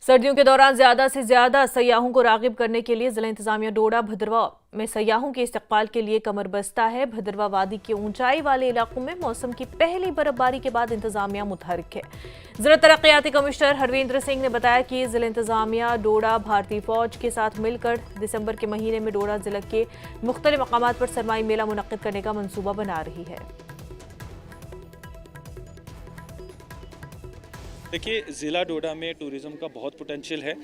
सर्दियों के दौरान ज्यादा से ज्यादा सयाहों को रागिब करने के लिए जिला इंतजामिया डोडा भद्रवा में सयाहों के इस्तकबाल के लिए कमर बस्ता है। भद्रवा वादी के ऊंचाई वाले इलाकों में मौसम की पहली बर्फबारी के बाद इंतजामिया मुतहरिक है। जिला तरक्याती कमिश्नर हरविंद्र सिंह ने बताया कि जिला इंतजामिया डोडा भारतीय फौज के साथ मिलकर दिसंबर के महीने में डोडा जिला के मुख्तलिफ मकामात पर सरमाई मेला मुनक्किद करने का मंसूबा बना रही है। देखिए, ज़िला डोडा में टूरिज़्म का बहुत पोटेंशियल है।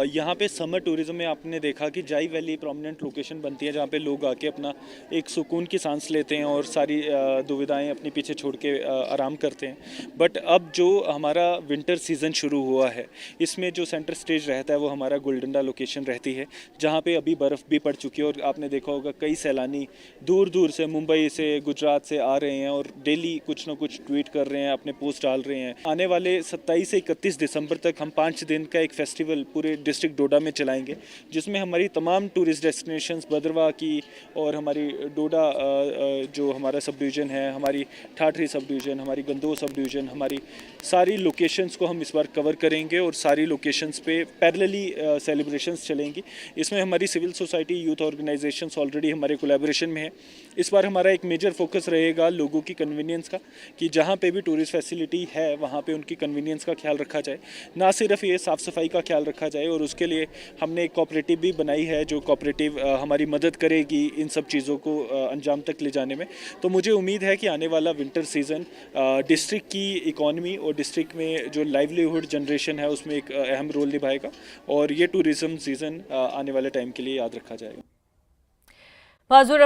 यहाँ पे समर टूरिज़्म में आपने देखा कि जाई वैली प्रोमिनेंट लोकेशन बनती है जहाँ पे लोग आके अपना एक सुकून की सांस लेते हैं और सारी दुविधाएं अपने पीछे छोड़ के आराम करते हैं। बट अब जो हमारा विंटर सीज़न शुरू हुआ है, इसमें जो सेंटर स्टेज रहता है वो हमारा गोलडंडा लोकेशन रहती है, जहाँ पे अभी बर्फ़ भी पड़ चुकी है। और आपने देखा होगा कई सैलानी दूर दूर से, मुंबई से, गुजरात से आ रहे हैं और डेली कुछ ना कुछ ट्वीट कर रहे हैं, अपने पोस्ट डाल रहे हैं। आने वाले 27 से 31 दिसंबर तक हम 5 दिन का एक फेस्टिवल पूरे डिस्ट्रिक्ट डोडा में चलाएंगे, जिसमें हमारी तमाम टूरिस्ट डेस्टिनेशंस भद्रवा की और हमारी डोडा जो हमारा सब डिवीज़न है, हमारी ठाठरी सब डिवीज़न, हमारी गंदोह सब डिवीज़न, हमारी सारी लोकेशंस को हम इस बार कवर करेंगे और सारी लोकेशंस पे पैरेलली सेलिब्रेशंस चलेंगी। इसमें हमारी civil society, youth organisations already हमारे कोलैबोरेशन में है। इस बार हमारा एक मेजर फोकस रहेगा लोगों की कन्वीनियंस का, कि जहाँ पे भी टूरिस्ट फैसिलिटी है वहाँ पे उनकी कन्वीनियंस का ख्याल रखा जाए। ना सिर्फ ये साफ़ सफाई का ख्याल रखा जाए, और उसके लिए हमने एक कोऑपरेटिव भी बनाई है, जो कोऑपरेटिव हमारी मदद करेगी इन सब चीज़ों को अंजाम तक ले जाने में। तो मुझे उम्मीद है कि आने वाला विंटर सीज़न डिस्ट्रिक्ट की इकॉनमी और डिस्ट्रिक्ट में जो लाइवलीहुड जनरेशन है उसमें एक अहम रोल निभाएगा, और ये टूरिज़्म सीज़न आने वाले टाइम के लिए याद रखा जाएगा।